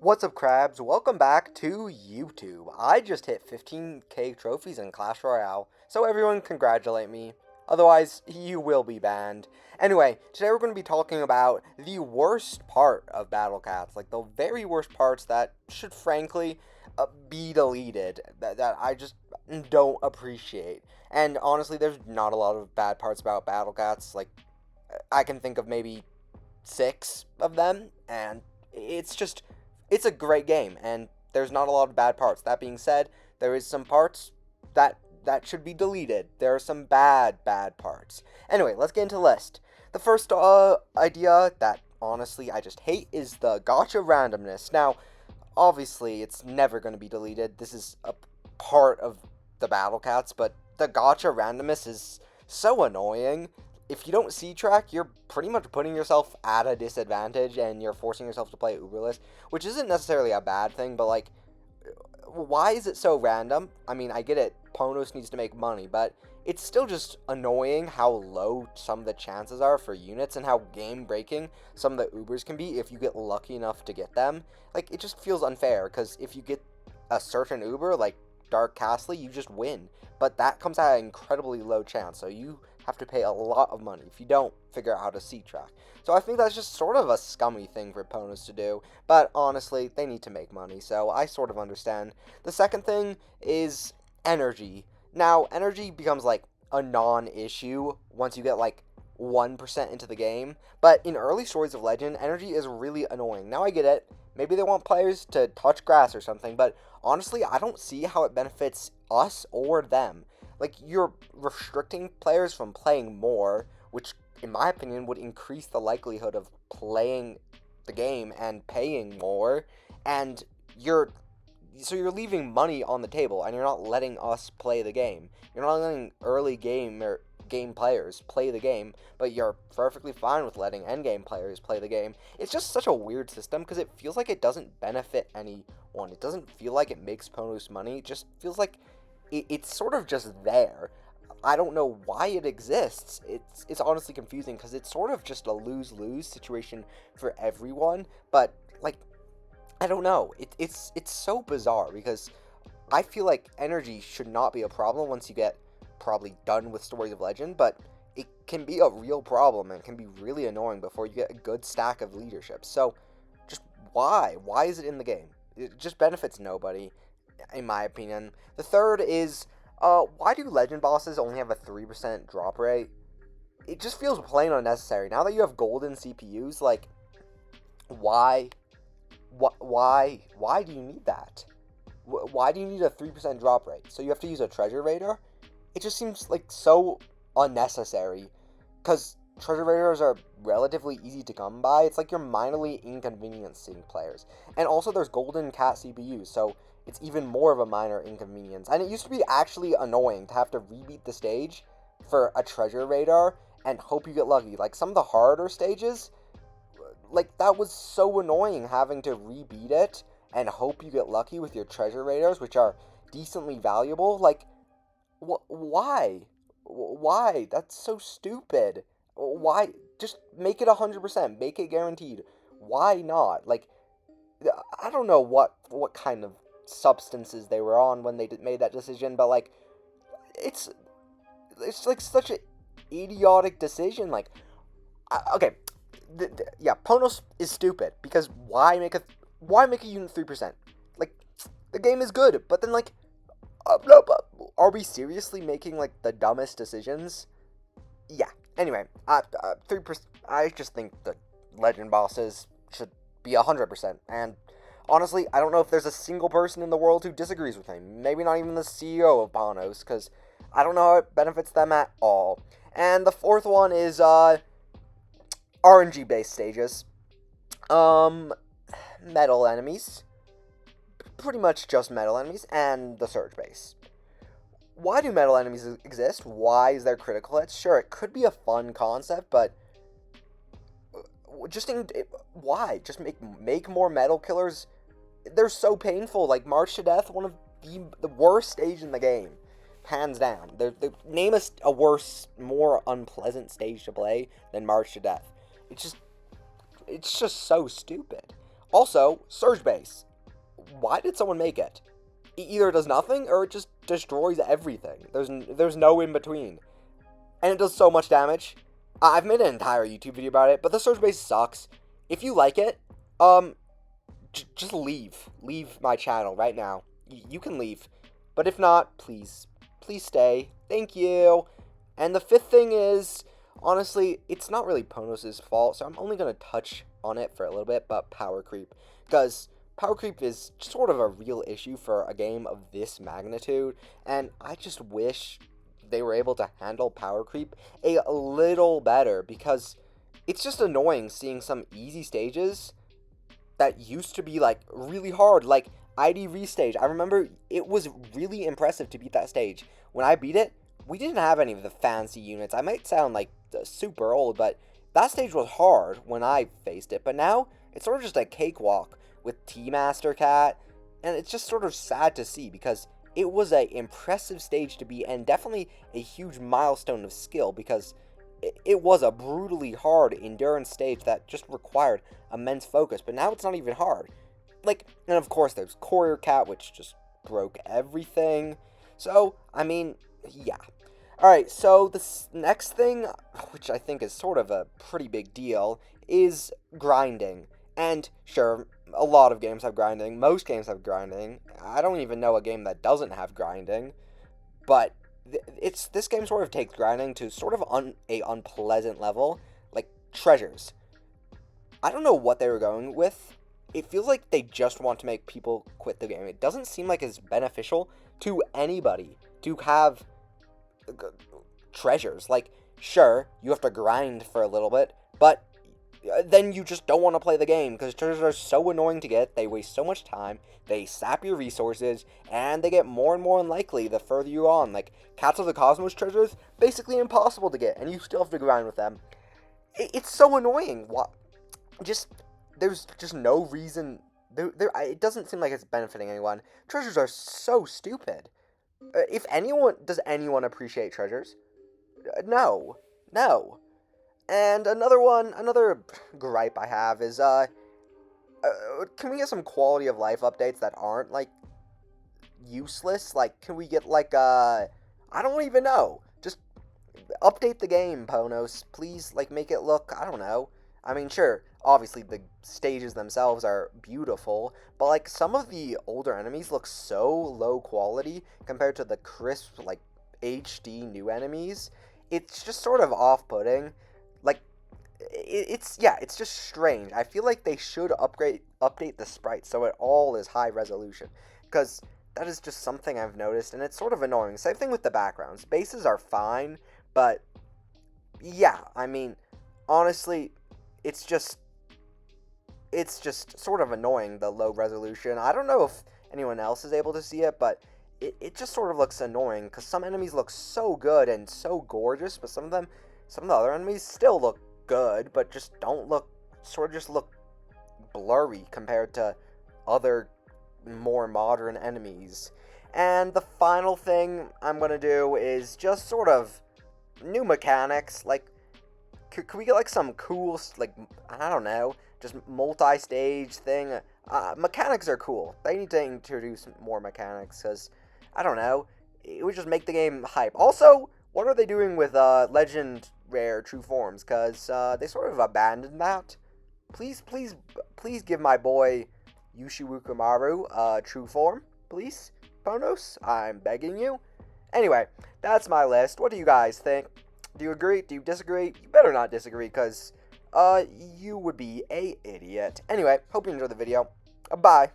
What's up, crabs? Welcome back to YouTube. I just hit 15k trophies in Clash Royale, so everyone congratulate me. Otherwise, you will be banned. Anyway, today we're going to be talking about the worst part of Battle Cats, like the very worst parts that should frankly be deleted, that I just don't appreciate. And honestly, there's not a lot of bad parts about Battle Cats. Like, I can think of maybe 6 of them, and it's a great game, and there's not a lot of bad parts. That being said, there is some parts that should be deleted. There are some bad parts. Anyway, let's get into the list. The first idea that honestly I just hate is the Gacha randomness. Now, obviously, it's never going to be deleted. This is a part of the Battle Cats, but the Gacha randomness is so annoying. If you don't C-track, you're pretty much putting yourself at a disadvantage, and you're forcing yourself to play Uberless, which isn't necessarily a bad thing, but, like, why is it so random? I mean, I get it, Ponos needs to make money, but it's still just annoying how low some of the chances are for units, and how game-breaking some of the Ubers can be if you get lucky enough to get them. Like, it just feels unfair, because if you get a certain Uber, like Dark Castle, you just win, but that comes at an incredibly low chance, so you have to pay a lot of money if you don't figure out how to C-track. So I think that's just sort of a scummy thing for Ponos to do, but honestly, they need to make money, so I sort of understand. The second thing is energy. Now, energy becomes like a non-issue once you get like 1% into the game, but in early Stories of Legend, energy is really annoying. Now I get it, maybe they want players to touch grass or something, but honestly, I don't see how it benefits us or them. Like, you're restricting players from playing more, which, in my opinion, would increase the likelihood of playing the game and paying more, and you're leaving money on the table, and you're not letting us play the game. You're not letting early game or game players play the game, but you're perfectly fine with letting endgame players play the game. It's just such a weird system, because it feels like it doesn't benefit anyone. It doesn't feel like it makes Ponos money. It just feels like it's sort of just there. I don't know why it exists. It's honestly confusing, because it's sort of just a lose-lose situation for everyone, but, like, I don't know. It's so bizarre, because I feel like energy should not be a problem once you get probably done with Stories of Legend, but it can be a real problem and can be really annoying before you get a good stack of leadership. So, just why? Why is it in the game? It just benefits nobody, in my opinion. The third is, why do legend bosses only have a 3% drop rate? It just feels plain unnecessary. Now that you have golden CPUs, like, why do you need that? Why do you need a 3% drop rate? So you have to use a treasure raider? It just seems, like, so unnecessary, because treasure raiders are relatively easy to come by. It's like you're minorly inconveniencing players. And also there's golden cat CPUs, so it's even more of a minor inconvenience. And it used to be actually annoying to have to rebeat the stage for a treasure radar and hope you get lucky. Like, some of the harder stages, like, that was so annoying, having to rebeat it and hope you get lucky with your treasure radars, which are decently valuable. Like, why? Why? That's so stupid. Why? Just make it 100%. Make it guaranteed. Why not? Like, I don't know what kind of substances they were on when they made that decision, but, like, it's like such an idiotic decision. Like, okay, yeah, Ponos is stupid, because why make a unit 3%? Like, the game is good, but then, like, are we seriously making, like, the dumbest decisions? Yeah. Anyway, 3%. I just think the legend bosses should be 100%, and honestly, I don't know if there's a single person in the world who disagrees with me. Maybe not even the CEO of Ponos, because I don't know how it benefits them at all. And the fourth one is RNG-based stages. Metal enemies. Pretty much just metal enemies, and the surge base. Why do metal enemies exist? Why is there critical hits? Sure, it could be a fun concept, but why? Just make more metal killers. They're so painful. Like, March to Death, one of the worst stage in the game, hands down. Name a worse, more unpleasant stage to play than March to Death. It's just so stupid. Also, Surge Base. Why did someone make it? It either does nothing or it just destroys everything. There's no in between. And it does so much damage. I've made an entire YouTube video about it, but the Surge Base sucks. If you like it, just leave. Leave my channel right now. You can leave. But if not, please stay. Thank you. And the fifth thing is, honestly, it's not really Ponos' fault, so I'm only going to touch on it for a little bit, but power creep. Because power creep is sort of a real issue for a game of this magnitude, and I just wish they were able to handle power creep a little better, because it's just annoying seeing some easy stages that used to be, like, really hard, like ID restage. I remember it was really impressive to beat that stage. When I beat it, we didn't have any of the fancy units. I might sound like super old, but that stage was hard when I faced it. But now, it's sort of just a cakewalk with T-Master Cat, and it's just sort of sad to see because it was an impressive stage to beat and definitely a huge milestone of skill because it was a brutally hard endurance stage that just required immense focus, but now it's not even hard. Like, and of course there's Courier Cat, which just broke everything. So, I mean, yeah. Alright, so this next thing, which I think is sort of a pretty big deal, is grinding. And, sure, a lot of games have grinding. Most games have grinding. I don't even know a game that doesn't have grinding. But this game sort of takes grinding to sort of a unpleasant level, like treasures. I don't know what they were going with. It feels like they just want to make people quit the game. It doesn't seem like it's beneficial to anybody to have treasures. Like, sure, you have to grind for a little bit, but then you just don't want to play the game because treasures are so annoying to get. They waste so much time, they sap your resources, and they get more and more unlikely the further you're on. Like, Cats of the Cosmos treasures, basically impossible to get, and you still have to grind with them. It's so annoying. What? There's just no reason. It doesn't seem like it's benefiting anyone. Treasures are so stupid. Does anyone appreciate treasures? No. And another gripe I have is, can we get some quality of life updates that aren't, like, useless? Like, can we get, like, I don't even know. Just update the game, Ponos. Please, like, make it look, I don't know. I mean, sure, obviously the stages themselves are beautiful, but, like, some of the older enemies look so low quality compared to the crisp, like, HD new enemies. It's just sort of off-putting. Like, it's just strange. I feel like they should update the sprites so it all is high resolution, because that is just something I've noticed, and it's sort of annoying. Same thing with the backgrounds. Bases are fine, but, yeah, I mean, honestly, it's just sort of annoying, the low resolution. I don't know if anyone else is able to see it, but it just sort of looks annoying, because some enemies look so good and so gorgeous, but some of the other enemies still look good, but just just look blurry compared to other more modern enemies. And the final thing I'm going to do is just sort of new mechanics. Like, could we get, like, some cool, like, I don't know, just multi-stage thing? Mechanics are cool. They need to introduce more mechanics, because, I don't know, it would just make the game hype. Also, what are they doing with Legend Rare True Forms? Because they sort of abandoned that. Please give my boy Yushiwukumaru True Form, please, Ponos. I'm begging you. Anyway, that's my list. What do you guys think? Do you agree? Do you disagree? You better not disagree, because you would be a idiot. Anyway, hope you enjoyed the video. Bye.